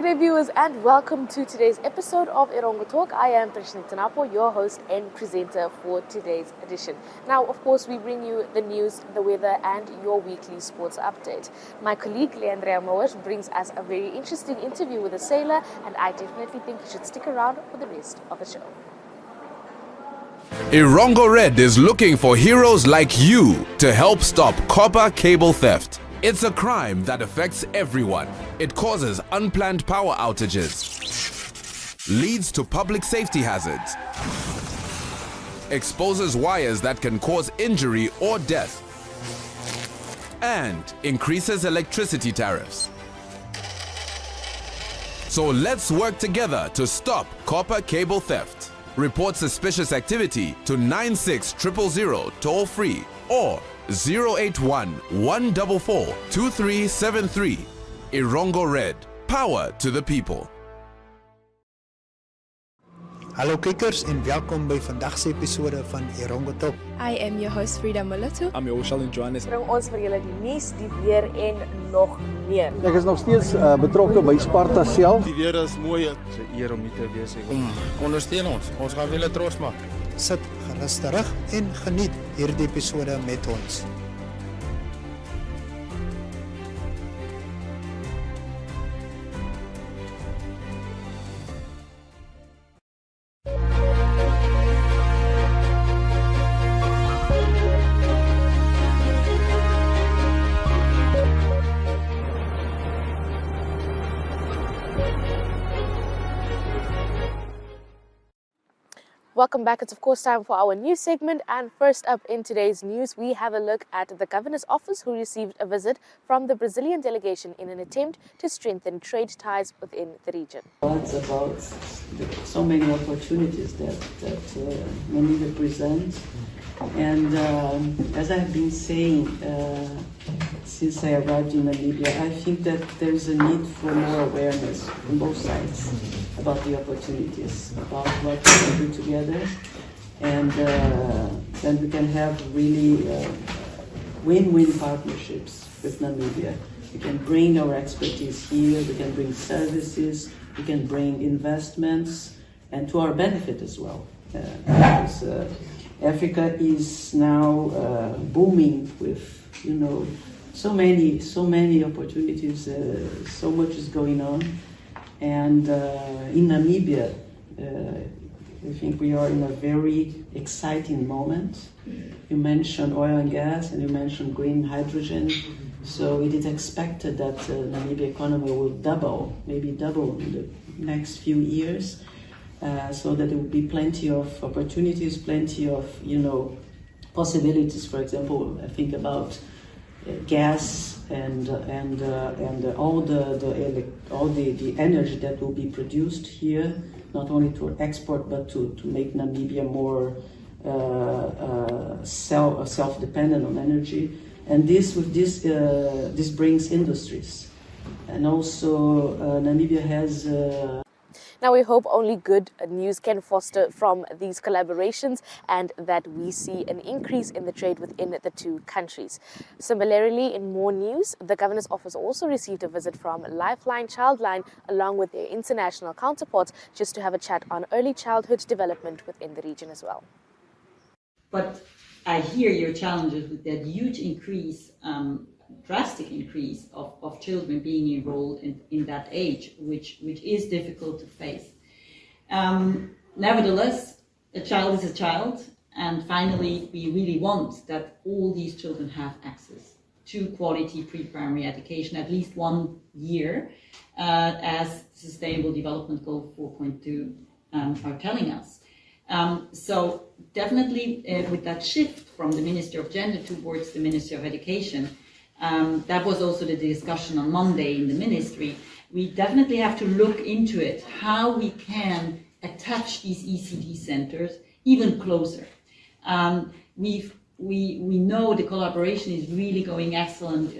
Good day, viewers, and welcome to today's episode of ErongoTalk. I am Tristan Keulder, your host and presenter for today's edition. Now, of course, we bring you the news, the weather, and your weekly sports update. My colleague, Leandrea Moers, brings us a very interesting interview with a sailor, and I definitely think you should stick around for the rest of the show. Erongo Red is looking for heroes like you to help stop copper cable theft. It's a crime that affects everyone. It causes unplanned power outages, leads to public safety hazards, exposes wires that can cause injury or death, and increases electricity tariffs. So let's work together to stop copper cable theft. Report suspicious activity to 96000 toll free or 081-144-2373. Erongo Red. Power to the people. Hallo kijkers en welkom by vandag se episode van ErongoTalk. I am your host Frida Molatu. I'm your Oshal in Johannes. Bring ons vir julle die nuus, die weer en nog meer. Ek is nog steeds betrokke by Sparta self. Die weer is mooi. Dis 'n eer om hier te wees. Ondersteun ons. Ons gaan julle trots maak. Sit gerus terug en geniet hierdie episode met ons. Welcome back. It's of course time for our news segment, and first up in today's news we have a look at the Governor's Office, who received a visit from the Brazilian delegation in an attempt to strengthen trade ties within the region. It's about so many opportunities that Namibia presents, and as I've been saying since I arrived in Namibia, I think that there's a need for more awareness on both sides about the opportunities, about what we can do together, and then we can have really win-win partnerships with Namibia. We can bring our expertise here, we can bring services, we can bring investments, and to our benefit as well. Because Africa is now booming with, so many opportunities, so much is going on. And in Namibia, I think we are in a very exciting moment. You mentioned oil and gas, and you mentioned green hydrogen. So it is expected that Namibia economy will maybe double in the next few years. So that there will be plenty of opportunities, plenty of possibilities. For example, I think about gas and all the energy that will be produced here, not only to export but to make Namibia more self-dependent on energy. And this brings industries, and also Namibia has. Now we hope only good news can foster from these collaborations, and that we see an increase in the trade within the two countries. Similarly, in more news, the Governor's Office also received a visit from Lifeline Childline along with their international counterparts, just to have a chat on early childhood development within the region as well. But I hear your challenges with that huge increase, drastic increase of children being enrolled in that age, which is difficult to face. Nevertheless, a child is a child, and finally we really want that all these children have access to quality pre-primary education, at least 1 year, as Sustainable Development Goal 4.2 are telling us. So definitely with that shift from the Ministry of Gender towards the Ministry of Education, that was also the discussion on Monday in the ministry. We definitely have to look into it, how we can attach these ECD centers even closer. We know the collaboration is really going excellent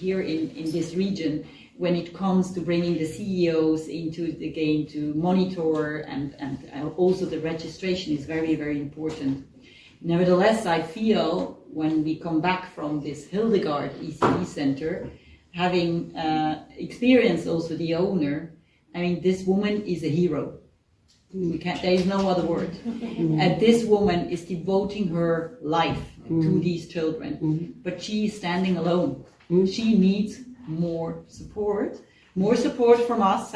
here in this region when it comes to bringing the CEOs into the game to monitor, and also the registration is very, very important. Nevertheless, I feel when we come back from this Hildegard ECD center, having experienced also the owner, I mean, this woman is a hero. There is no other word. And this woman is devoting her life to these children, but she is standing alone. She needs more support from us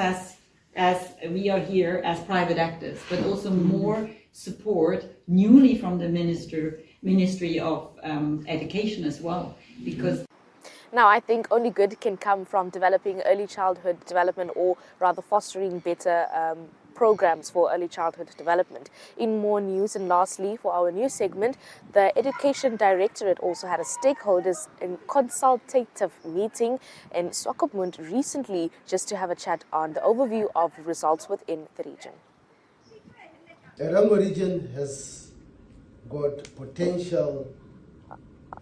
as we are here as private actors, but also more support newly from the Ministry of Education as well, because Now, I think only good can come from developing early childhood development, or rather fostering better programs for early childhood development. In more news, and lastly, for our news segment, the Education Directorate also had a stakeholders and consultative meeting in Swakopmund recently, just to have a chat on the overview of results within the region. The Erongo region has got potential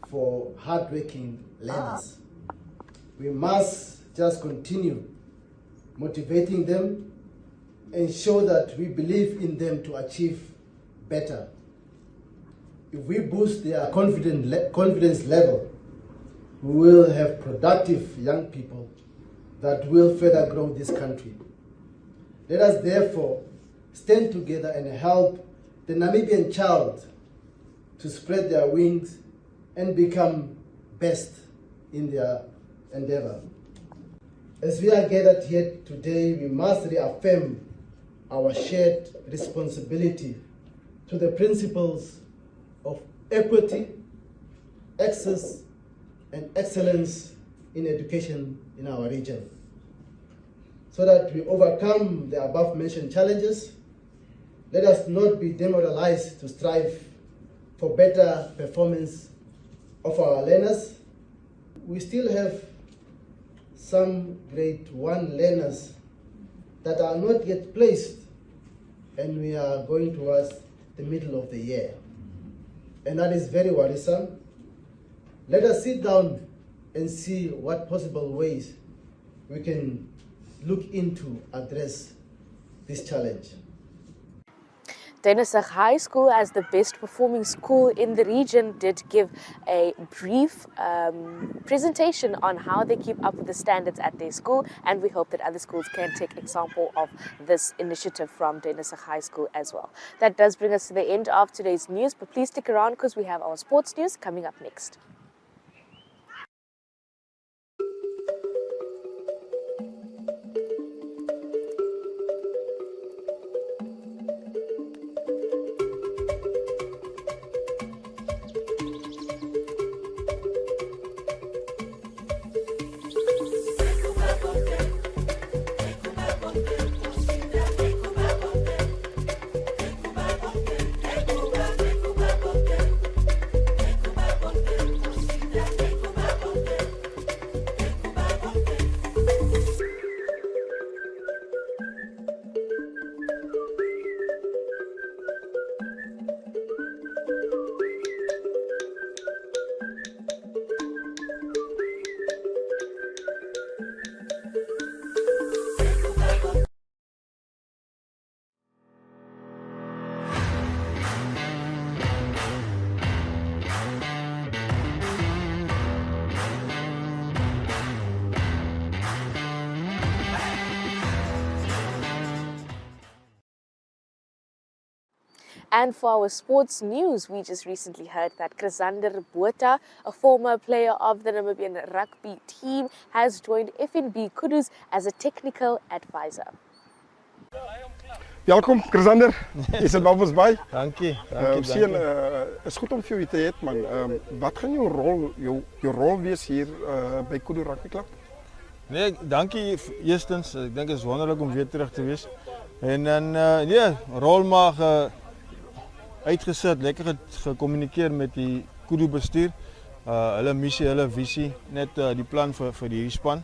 for hardworking learners. We must just continue motivating them and show that we believe in them to achieve better. If we boost their confidence level, we will have productive young people that will further grow this country. Let us therefore stand together and help the Namibian child to spread their wings and become best in their endeavor. As we are gathered here today, we must reaffirm our shared responsibility to the principles of equity, access, and excellence in education in our region, so that we overcome the above-mentioned challenges. Let us not be demoralized to strive for better performance of our learners. We still have some grade 1 learners that are not yet placed, and we are going towards the middle of the year. And that is very worrisome. Let us sit down and see what possible ways we can look into address this challenge. Dennisig High School, as the best performing school in the region, did give a brief presentation on how they keep up with the standards at their school, and we hope that other schools can take example of this initiative from Dennisig High School as well. That does bring us to the end of today's news, but please stick around because we have our sports news coming up next. And for our sports news, we just recently heard that Tristan Keulder, a former player of the Namibian rugby team, has joined FNB Kudus as a technical advisor. Welkom, Tristan. Is het Walvis Bay? Dankie. Sien, is goed om vir jou te hê, man. Wat gaan jou rol wees hier by Kudu Rugby Club? Nee, dankie eerstens. Ek dink dit is wonderlik om weer terug te wees. En dan rol mag uitgesit, lekker gekommunikeer met die Kudu bestuur. Hulle missie, hulle visie, net die plan vir hierdie span.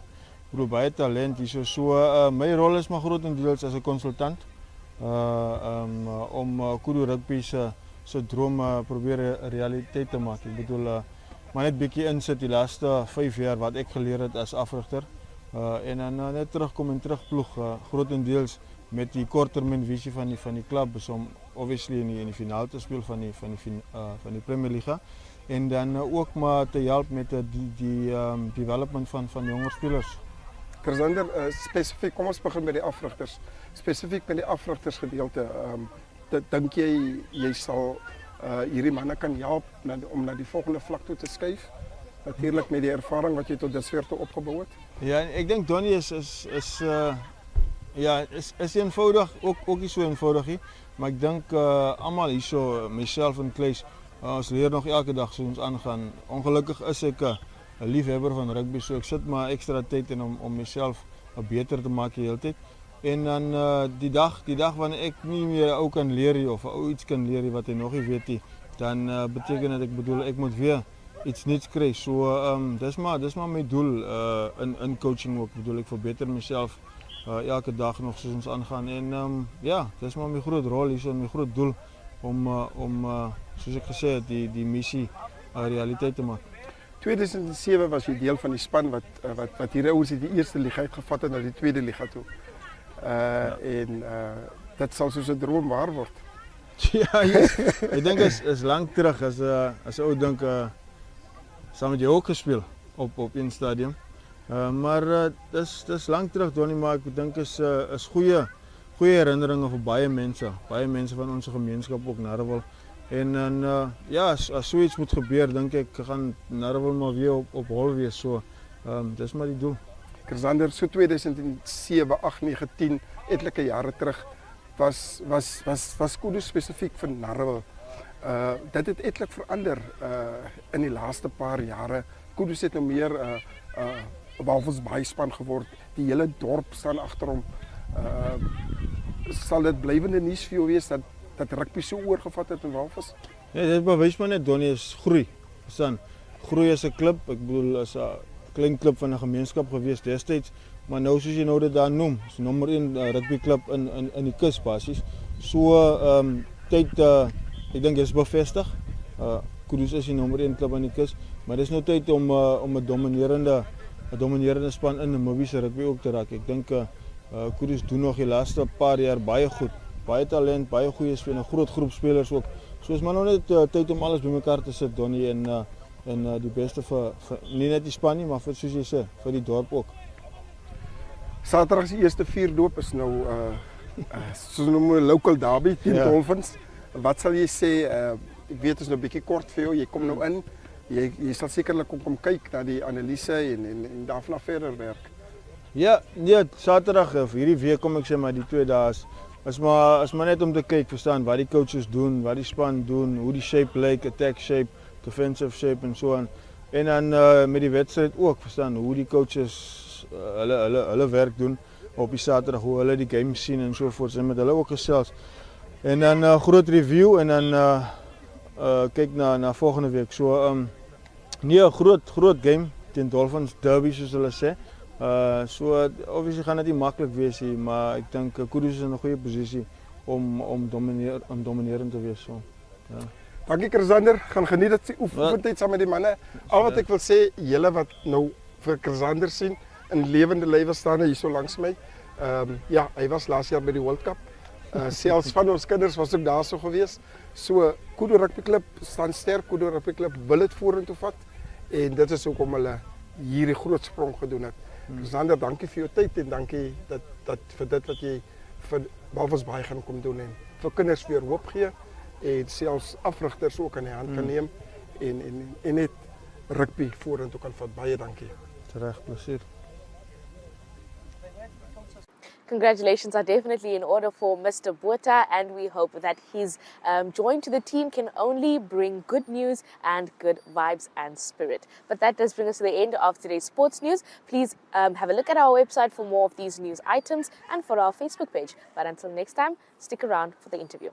Ek baie talent hier so. My rol is maar grootendeels as 'n konsultant. Om Kudu Rugby se drome probeer realiteit te maak. Ek bedoel maar net bietjie insit die laaste 5 jaar wat ek geleer het as afrigter. En dan net terugkom en terugploeg grootendeels met die korttermynvisie van die klub, om obviously in die finaal te speel van die Premier Liga, en dan ook maar te help met die development van jonger spelers. Tristan, spesifiek, kom ons begin met die afrigters. Spesifiek met die afrigtersgedeelte, dink jy sal hierdie manne kan help om na die volgende vlak toe te skuif? Natuurlik met die ervaring wat jy tot dusver toe opgebou het. Ja, ek dink Donnie is eenvoudig, ook nie so eenvoudig nie, maar ek dink almal hierso, myself en Kleis, ons leer nog elke dag so ons aangaan. Ongelukkig is ek 'n liefhebber van rugby, so ek sit maar ekstra tyd in om myself beter te maak die hele tyd. En dan die dag wanneer ek nie meer 'n ou kan leer nie of 'n ou iets kan leer nie wat hy nog nie weet nie, dan beteken dit ek moet weer iets nuuts kry. So dis maar my doel in coaching ook. Ek verbeter myself elke dag nog soos ons aangaan en dis maar my groot rol hier, my groot doel om soos ek gesê het die missie realiteit te maak. 2007 was jy deel van die span wat hierdie ouens die eerste liga uitgevat het na die tweede liga toe. Dit sal soos 'n droom waar word. Ja, ek dink is lank terug as 'n ou dink saam met jou ook gespeel op een stadium. Maar dis lank terug Donnie, maar ek dink is goeie herinneringe vir baie mense van ons gemeenskap op Narrewal. En dan as so iets moet gebeur, dink ek gaan Narrewal maar weer op hol wees. So dis maar die doel. Tristan, so 2007, 8, 9, 10 etlike jare terug was Kudu spesifiek vir Narrewal. Dit het eintlik verander in die laaste paar jare. Kudu het nou meer Walvis Bay span geword. Die hele dorp staan agter hom. Sal dit blywende nuus vir jou wees dat rugby so oorgevat het in Walvis? Ja, dit bewys maar net Donnie is groei. Verstaan? Groei as 'n klub. Ek bedoel as 'n klein klub van 'n gemeenskap gewees destyds, maar nou soos jy nou dit daar noem, is nommer 1 rugby klub in die kus basies. So tyd ek dink is bevestig. Kudu is die nommer 1 klub aan die kus, maar dis nou tyd om 'n dominerende span in Namibiese rugby ook te raak. Ek dink Kudu doen nog die laaste paar jaar baie goed. Baie talent, baie goeie spelers, 'n groot groep spelers ook. So is maar nou net tyd om alles bymekaar te sit, Donnie, en die beste vir nie net die span nie, maar vir soos jy sê, vir die dorp ook. Saterdag se eerste vuurdoop is nou soos noem 'n local derby teen Dolphins. Wat sal jy sê? Ek weet dit is nou 'n bietjie kort vir jou. Jy kom nou in. Jy sal sekerlik kom kyk na die analise en daarna verder werk. Ja, nee, Saterdag of hierdie week kom ek sê maar die 2 dae is maar net om te kyk, verstaan, wat die coaches doen, wat die span doen, hoe die shape lyk, attack shape, defensive shape en so aan. En dan met die wedstryd ook, verstaan, hoe die coaches hulle werk doen op die Saterdag, hoe hulle die game sien en so voort, en met hulle ook gesels. En dan groot review en dan kyk na volgende week. So nee, groot game teen Dolphins derby soos hulle sê. So obviously gaan dit nie maklik wees nie, maar ek dink Kudu is in 'n goeie posisie om dominerend te wees. So ja. Dankie Tristan, gaan geniet dit oefentyd saam met die manne. Al wat ek wil sê, julle wat nou vir Tristan sien in lewende lywe staan hier so langs my. Ja, hy was laas jaar by die World Cup. Selfs van ons kinders was ook daar so gewees. So Kudu Rugby Club staan sterk, Kudu Rugby Club wil dit vorentoe vat en dit is hoekom hulle hierdie groot sprong gedoen het. Tristan, dankie vir jou tyd en dankie dat vir dit wat jy vir Walvis Bay gaan kom doen en vir kinders weer hoop gee en selfs afrigters ook aan die hand kan neem en net rugby vorentoe kan vat. Baie dankie. Reg, plesier. Congratulations are definitely in order for Mr. Botha, and we hope that his join to the team can only bring good news and good vibes and spirit. But that does bring us to the end of today's sports news. Please have a look at our website for more of these news items and for our Facebook page. But until next time, stick around for the interview.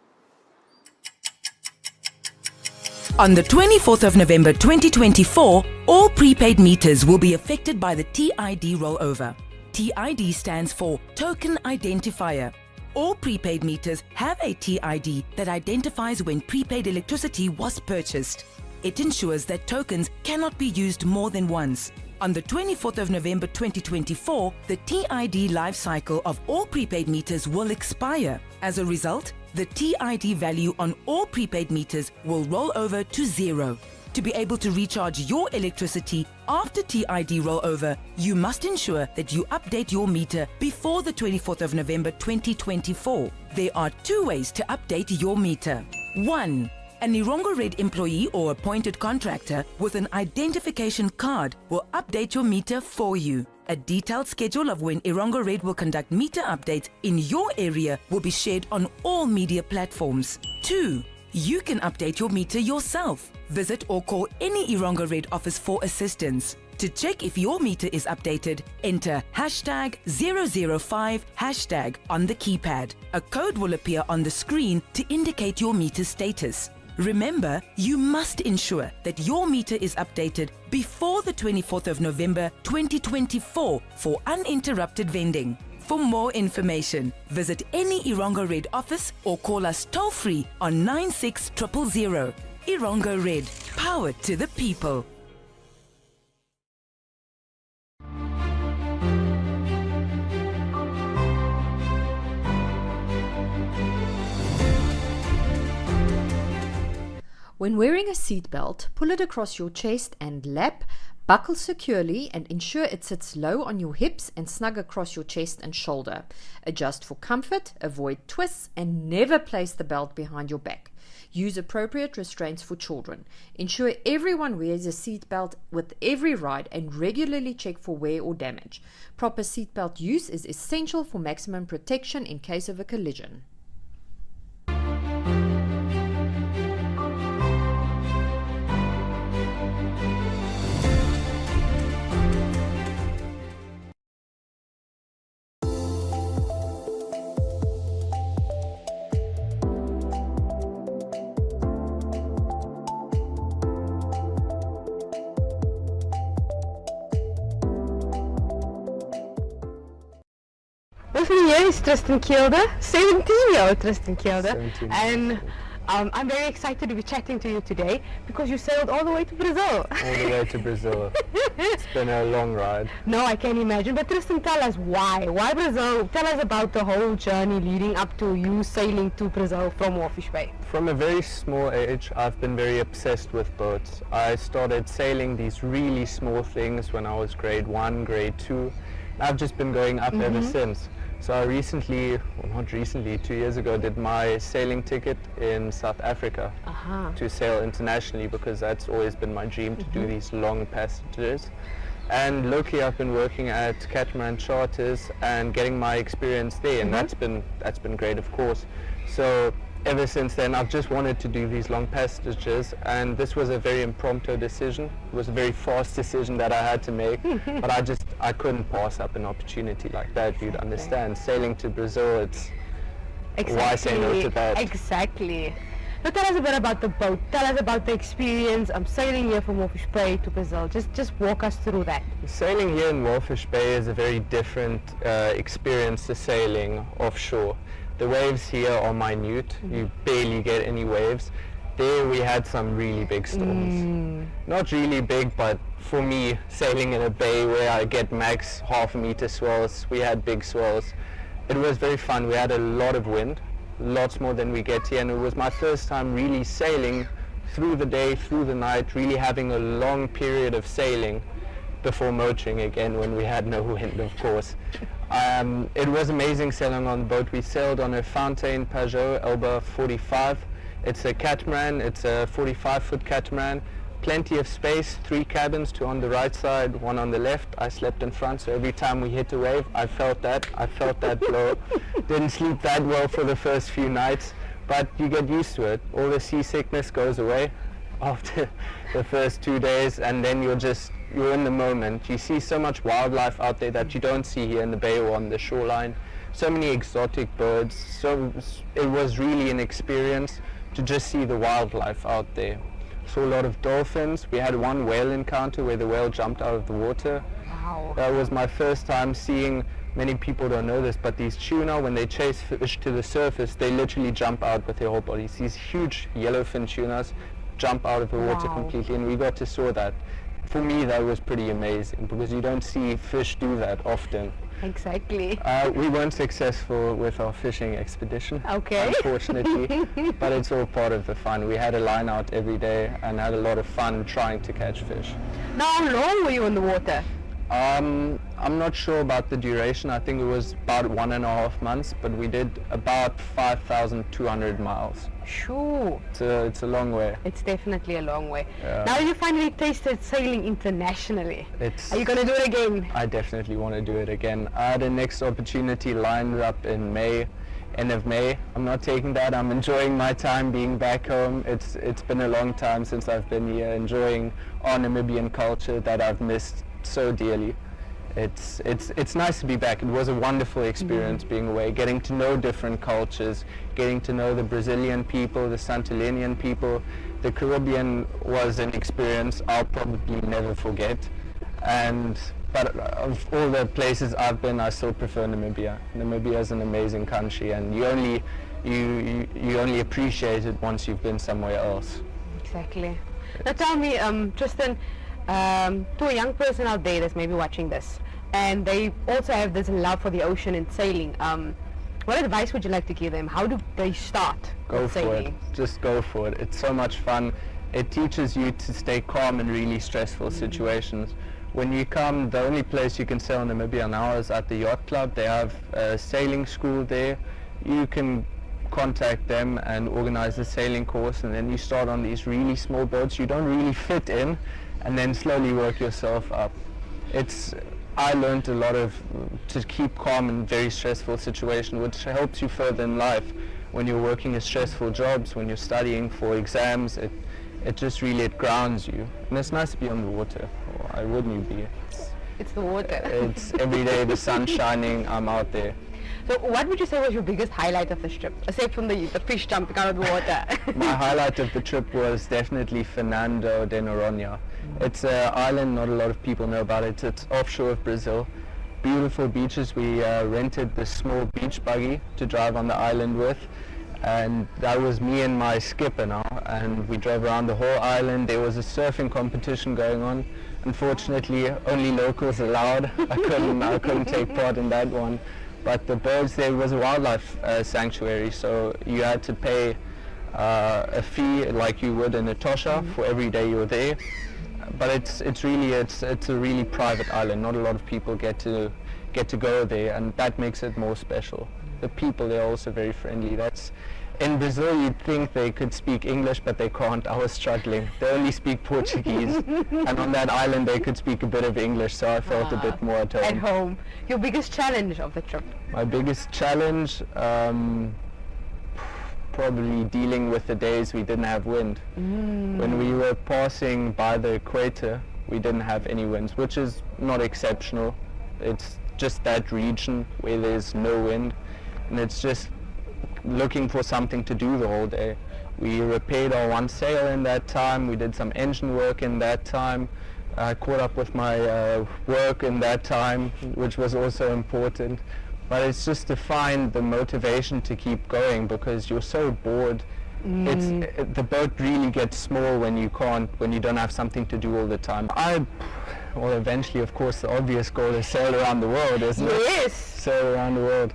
On the 24th of November 2024, all prepaid meters will be affected by the TID rollover. TID stands for Token Identifier. All prepaid meters have a TID that identifies when prepaid electricity was purchased. It ensures that tokens cannot be used more than once. On the 24th of November 2024, the TID life cycle of all prepaid meters will expire. As a result, the TID value on all prepaid meters will roll over to 0. To be able to recharge your electricity after TID rollover, you must ensure that you update your meter before the 24th of November 2024. There are 2 ways to update your meter. 1. An Erongo Red employee or appointed contractor with an identification card will update your meter for you. A detailed schedule of when Erongo Red will conduct meter updates in your area will be shared on all media platforms. 2. You can update your meter yourself. Visit or call any Erongo Red office for assistance. To check if your meter is updated, enter #005# on the keypad. A code will appear on the screen to indicate your meter status. Remember, you must ensure that your meter is updated before the 24th of November 2024 for uninterrupted vending. For more information, visit any Erongo Red office or call us toll-free on 96000. Erongo Red, power to the people. When wearing a seatbelt, pull it across your chest and lap, buckle securely and ensure it sits low on your hips and snug across your chest and shoulder. Adjust for comfort, avoid twists, and never place the belt behind your back. Use appropriate restraints for children. Ensure everyone wears a seatbelt with every ride and regularly check for wear or damage. Proper seatbelt use is essential for maximum protection in case of a collision. With me here is Tristan Keulder, 17-year-old Tristan Keulder, 17. And I'm very excited to be chatting to you today because you sailed all the way to Brazil. All the way to Brazil. It's been a long ride. No, I can imagine. But Tristan, tell us why? Why Brazil? Tell us about the whole journey leading up to you sailing to Brazil from Walvis Bay. From a very small age, I've been very obsessed with boats. I started sailing these really small things when I was grade 1, grade 2. I've just been going up ever since. So I recently, well not recently, 2 years ago, did my sailing ticket in South Africa to sail internationally because that's always been my dream to do these long passages. And locally I've been working at catamaran charters and getting my experience there, and that's been great, of course. So ever since then I've just wanted to do these long passages, and this was a very impromptu decision. It was a very fast decision that I had to make, but I couldn't pass up an opportunity like that. You'd understand, sailing to Brazil, it's why say no to that? Exactly. Now tell us a bit about the boat. Tell us about the experience. I'm sailing here from Walvis Bay to Brazil. Just walk us through that. Sailing here in Walvis Bay is a very different experience to sailing offshore. The waves here are minute. You barely get any waves. There we had some really big storms. Not really big, but for me, sailing in a bay where I get max half a meter swells, we had big swells. It was very fun. We had a lot of wind, lots more than we get here, and it was my first time really sailing through the day, through the night, really having a long period of sailing before motoring again when we had no wind, of course. It was amazing sailing on the boat. We sailed on a Fountain Peugeot Elba 45. It's a catamaran, it's a 45-foot catamaran, plenty of space, 3 cabins, 2 on the right side, 1 on the left. I slept in front, so every time we hit a wave, I felt that blow. Didn't sleep that well for the first few nights, but you get used to it. All the seasickness goes away after the first 2 days, and then you're in the moment. You see so much wildlife out there that you don't see here in the bay or on the shoreline. So many exotic birds. So it was really an experience to just see the wildlife out there. Saw a lot of dolphins. We had one whale encounter where the whale jumped out of the water. Wow. That was my first time seeing, many people don't know this, but these tuna, when they chase fish to the surface, they literally jump out with their whole bodies. These huge yellowfin tunas jump out of the water completely, and we got to saw that. For me, that was pretty amazing because you don't see fish do that often. Exactly. We weren't successful with our fishing expedition, Okay. unfortunately, but it's all part of the fun. We had a line out every day and had a lot of fun trying to catch fish. Now, how long were you in the water? I'm not sure about the duration. I think it was about 1.5 months, but we did about 5,200 miles. Sure. It's a long way. It's definitely a long way. Yeah. Now you finally tasted sailing internationally. Are you going to do it again? I definitely want to do it again. I had a next opportunity lined up in May, end of May. I'm not taking that. I'm enjoying my time being back home. It's been a long time since I've been here, enjoying our Namibian culture that I've missed so dearly. It's nice to be back. It was a wonderful experience being away, getting to know different cultures, getting to know the Brazilian people, the Santolinian people. The Caribbean was an experience I'll probably never forget. But of all the places I've been, I still prefer Namibia. Namibia is an amazing country, and you only appreciate it once you've been somewhere else. Exactly. Now tell me, Tristan, to a young person out there that's maybe watching this, and they also have this love for the ocean and sailing, what advice would you like to give them? How do they start with sailing? Go for it. Just go for it. It's so much fun. It teaches you to stay calm in really stressful situations. When you come, the only place you can sail in Namibia now is at the yacht club. They have a sailing school there. You can contact them and organize a sailing course, and then you start on these really small boats you don't really fit in, and then slowly work yourself up. I learned a lot to keep calm in very stressful situations, which helps you further in life. When you're working at stressful jobs, when you're studying for exams, it just really grounds you. And it's nice to be on the water. Why wouldn't you be? It's the water. It's every day, the sun's shining, I'm out there. So what would you say was your biggest highlight of this trip, aside from the fish jumping out of the water? My highlight of the trip was definitely Fernando de Noronha. It's an island not a lot of people know about it. It's offshore of Brazil. Beautiful beaches. We rented this small beach buggy to drive on the island with, and that was me and my skipper now, and we drove around the whole island. There was a surfing competition going on. Unfortunately, only locals allowed. I couldn't take part in that one. But the birds, there was a wildlife sanctuary, so you had to pay a fee like you would in Etosha for every day you were there. But it's a really private island. Not a lot of people get to go there, and that makes it more special. The people, they're also very friendly. In Brazil, you'd think they could speak English, but they can't. I was struggling. They only speak Portuguese, and on that island they could speak a bit of English, so I felt a bit more at home. At home. Your biggest challenge of the trip? My biggest challenge, probably dealing with the days we didn't have wind. When we were passing by the equator, we didn't have any winds, which is not exceptional. It's just that region where there's no wind, and it's just looking for something to do the whole day. We repaired our one sail in that time, we did some engine work in that time, I caught up with my work in that time, which was also important. But it's just to find the motivation to keep going, because you're so bored. The boat really gets small when you don't have something to do all the time. Well, eventually, of course, the obvious goal is sail around the world, isn't it? Yes! Sail around the world.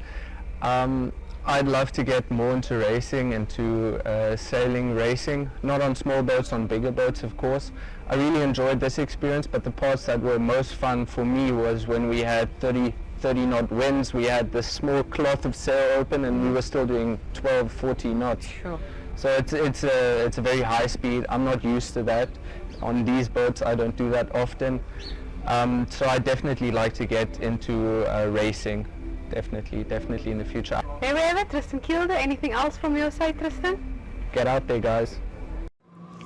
I'd love to get more into racing, into sailing racing, not on small boats, on bigger boats, of course. I really enjoyed this experience, but the parts that were most fun for me was when we had 30 knot winds, we had this small cloth of sail open, and we were still doing 12, 14 knots. Sure. So it's a very high speed. I'm not used to that. On these boats, I don't do that often. So I definitely like to get into racing. Definitely in the future. There we have it, Tristan Keulder. Anything else from your side, Tristan? Get out there, guys.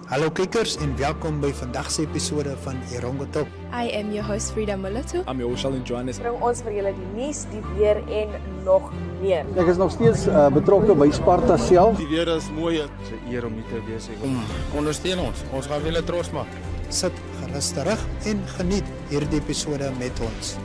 Hallo kykers en welkom by vandag se episode van ErongoTalk. I am your host Frida Molito. I'm your host Johannes. Bring ons vir julle die nuus, die weer en nog meer. Ek is nog steeds betrokke by Sparta self. Die weer is mooi. Dit is 'n eer om hier te wees. Ondersteun ons. Ons gaan julle trots maak. Sit gerus terug en geniet hierdie episode met ons.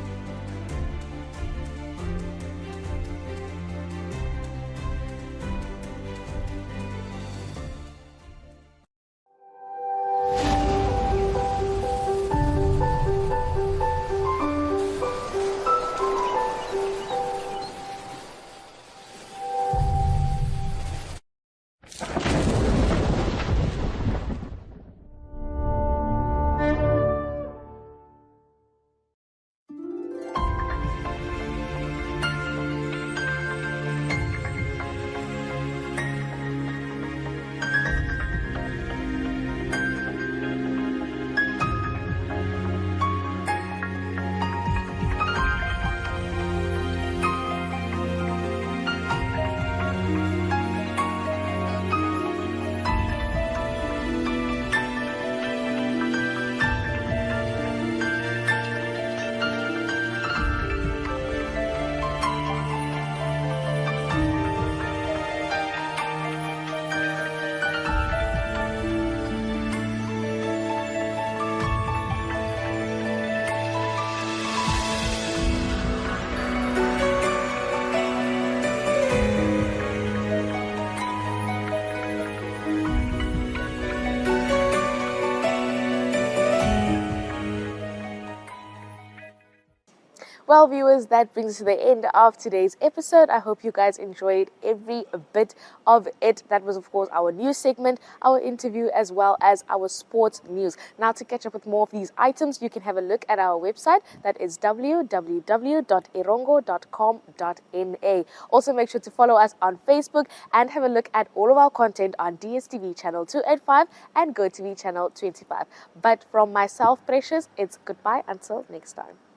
Well, viewers, that brings us to the end of today's episode. I hope you guys enjoyed every bit of it. That was, of course, our news segment, our interview, as well as our sports news. Now, to catch up with more of these items, you can have a look at our website. That is www.erongo.com.na. Also, make sure to follow us on Facebook and have a look at all of our content on DSTV channel 285 and GoTV channel 25. But from myself, Precious, it's goodbye until next time.